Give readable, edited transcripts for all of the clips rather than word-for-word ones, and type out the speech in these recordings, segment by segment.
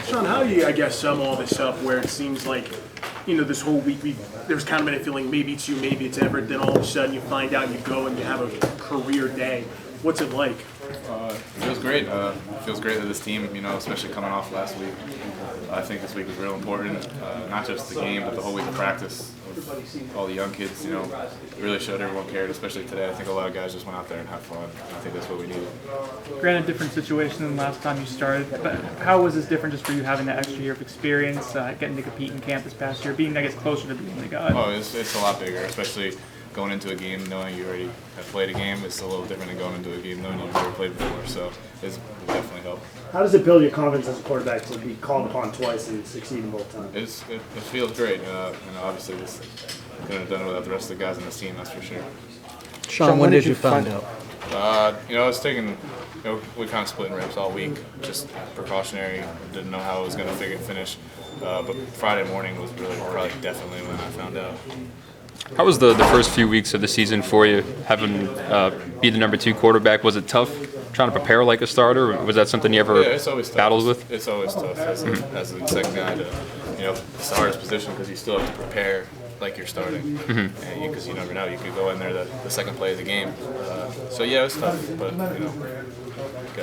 Sean, how do you, I guess, sum all this up where it seems like, this whole week there's kind of been a feeling maybe it's you, maybe it's Everett, then all of a sudden you find out you go and you have a career day. What's it like? It feels great. It feels great that this team, especially coming off last week, I think this week was real important. Not just the game, but the whole week of practice with all the young kids. It really showed everyone cared, especially today. I think a lot of guys just went out there and had fun. I think that's what we needed. Granted, different situation than last time you started, but how was this different just for you having that extra year of experience, getting to compete in camp this past year, being, I guess, closer to being the guy? Oh, it's a lot bigger, especially going into a game knowing you already have played a game. It's a little different than going into a game knowing you've never played before, so it's definitely helped. How does it build your confidence as a quarterback to be called upon twice and succeed in both times? It feels great. Obviously, this couldn't have done it without the rest of the guys on this team, that's for sure. Sean, when did you find out? I was taking, we kind of split in reps all week, just precautionary. Didn't know how it was going to finish. But Friday morning was really probably definitely when I found out. How was the first few weeks of the season for you, having be the number 2 quarterback? Was it tough trying to prepare like a starter? Or was that something you ever it's always tough. battled with? It's always tough as the second guy to, it's the hardest position because you still have to prepare like you're starting. Because you never know, you could go in there the second play of the game. So yeah, it's tough, but gotta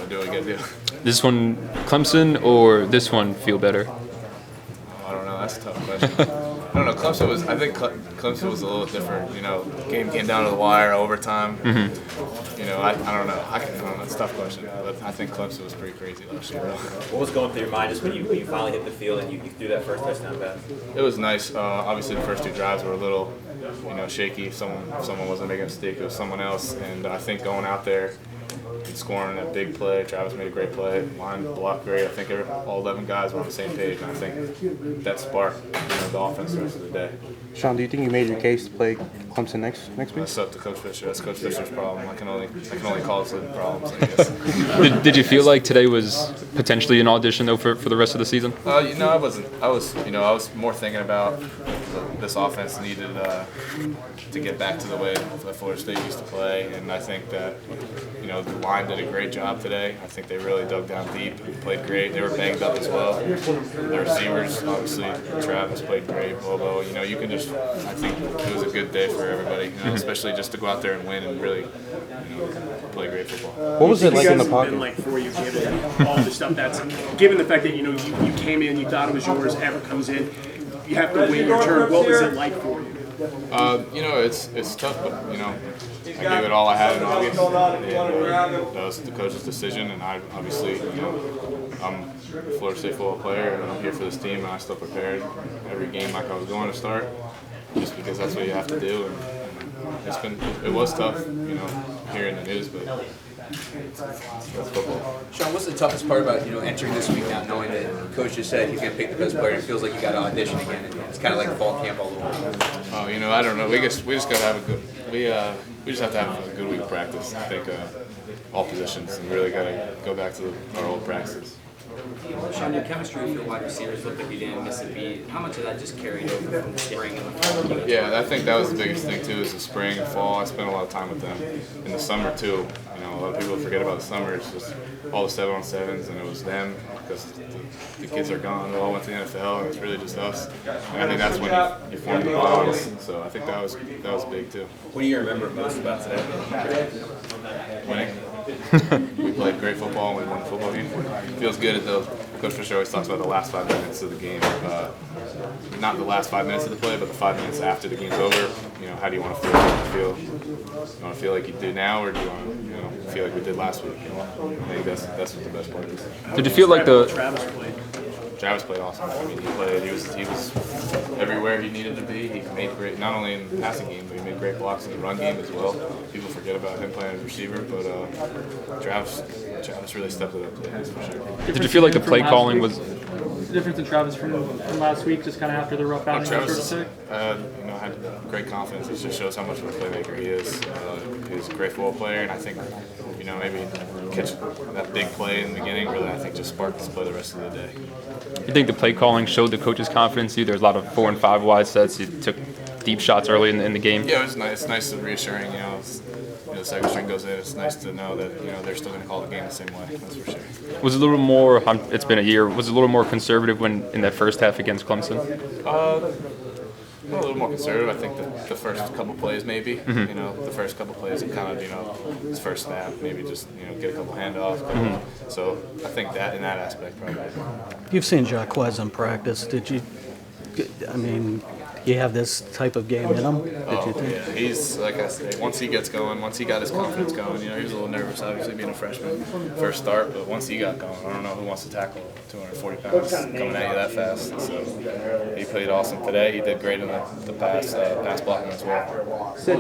do what you gotta do. This one, Clemson, or this one feel better? I don't know. That's a tough question. I don't know. I think Clemson was a little different. Game came down to the wire, overtime. I don't know. I don't know. It's a tough question. But I think Clemson was pretty crazy last year. What was going through your mind just when you finally hit the field and you threw that first touchdown pass? It was nice. Obviously, the first 2 drives were a little, shaky. If someone wasn't making a mistake, it was someone else. And I think going out there and scoring that big play, Travis made a great play. Line blocked great. I think all 11 guys were on the same page, and I think that sparked the offense the rest of the day. Sean, do you think you made your case to play Clemson next week? That's up to Coach Fisher. That's Coach Fisher's problem. I can only call it the problems, I guess. Did you feel like today was potentially an audition though for the rest of the season? I wasn't. I was more thinking about this offense needed to get back to the way that Florida State used to play, and I think that the line did a great job today. I think they really dug down deep, played great. They were banged up as well. The receivers, obviously, Travis played great. Bobo, you can just. I think it was a good day for everybody, especially just to go out there and win and really, play great football. What was it like in the pocket? Been like for you, given all the stuff that's given the fact that you came in, you thought it was yours. Everett comes in, you have to wait your turn. What was it like for you? It's tough, but I gave it all I had in August, and that was the coach's decision. And I obviously, I'm a Florida State football player, and I'm here for this team, and I still prepared every game like I was going to start, just because that's what you have to do. And it was tough, hearing the news, but that's football. Sean, what's the toughest part about entering this week now, knowing that Coach just said he's going to pick the best player? It feels like you got to audition again, and it's kind of like fall camp all over. Oh, I don't know. We just got to have a good. We just have to have a good week of practice. I think all positions, and really got to go back to our old practices. Sean, your chemistry with your wide receivers looked like you didn't miss a beat. How much of that just carried over from the spring and the fall? Yeah, I think that was the biggest thing too. Is the spring and fall. I spent a lot of time with them. In the summer too. A lot of people forget about the summer. It's just all the 7-on-7s, and it was them because the kids are gone. They all went to the NFL, and it's really just us. And I think that's when you form the bonds. So I think that was big too. What do you remember most about today? Winning. We played great football and we won the football game. It feels good though. Coach Fisher always talks about the last 5 minutes of the game. Not the last 5 minutes of the play, but the 5 minutes after the game's over. How do you want to feel? You want to feel like you do now, or do you want to feel like we did last week? I think that's what the best part is. Did you feel like Travis played awesome. He was everywhere he needed to be. He made great, not only in the passing game, but he made great blocks in the run game as well. People forget about him playing as receiver, but Travis really stepped it up today, that's for sure. Did you feel like the play calling was? The difference in Travis from last week, just kind of after the rough outing? Travis, had great confidence. It just shows how much of a playmaker he is. He's a great football player, and I think, maybe catch that big play in the beginning really, I think, just sparked this play the rest of the day. You think the play calling showed the coach's confidence? There's a lot of 4 and 5 wide sets. You took deep shots early in the game. Yeah, it was nice. It's nice and reassuring. the second string goes in, it's nice to know that they're still going to call the game the same way. That's for sure. Was it a little more? It's been a year. Was it a little more conservative when in that first half against Clemson? A little more conservative. I think the first couple plays, maybe. The first couple plays, and kind of his first snap, maybe just get a couple handoffs. So I think that in that aspect, probably. You've seen Jaquez in practice. Did you? I mean, you have this type of game in him. Did you think? Yeah, he's like I say. Once he gets going, once he got his confidence going, he was a little nervous, obviously being a freshman, first start. But once he got going, I don't know who wants to tackle 240 pounds coming at you that fast. So he played awesome today. He did great in the pass blocking as well. It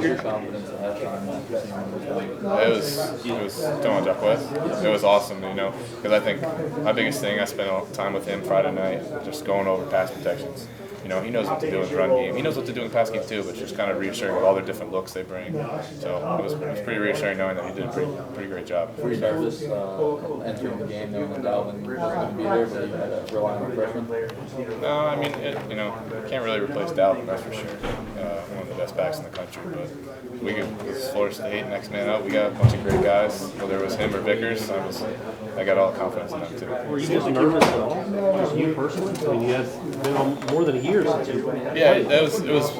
was Thomas Jaquez. It was awesome, because I think my biggest thing, I spent a time with him Friday night, just going over pass protections. He knows what to do in the run game. He knows what to do in the pass game too, but just kind of reassuring with all their different looks they bring. So it was pretty reassuring knowing that he did a pretty great job. Were you nervous entering the game knowing that Dalvin wasn't going to be there, but you had to rely on the freshman? No, I mean, can't really replace Dalvin, that's for sure. One of the best backs in the country, but it's Florida State, next man up. We got a bunch of great guys, whether it was him or Vickers. I got all the confidence in them too. Were you just nervous at all? Just you personally? I mean, you have been on more than a year since you played. Yeah, it was.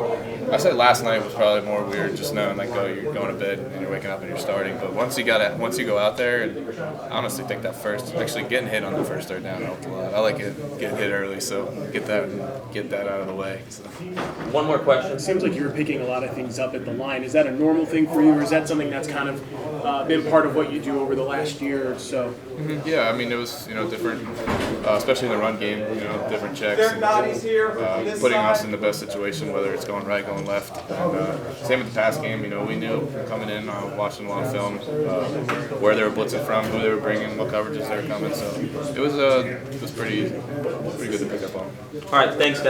I said last night was probably more weird, just knowing like, oh, you're going to bed and you're waking up and you're starting. But once you go out there, and I honestly think that actually getting hit on the first third down helped a lot. I like it, getting hit early, so get that out of the way. So. One more question. It seems like you were picking a lot of things up at the line. Is that a normal thing for you, or is that something that's kind of been part of what you do over the last year or so? Mm-hmm. Yeah, I mean, it was different, especially in the run game. Different checks, and, putting us in the best situation, whether it's going right, going left. And, same with the pass game. We knew coming in, watching a lot of film, where they were blitzing from, who they were bringing, what coverages they were coming. So it was pretty good to pick up on. All right, thanks,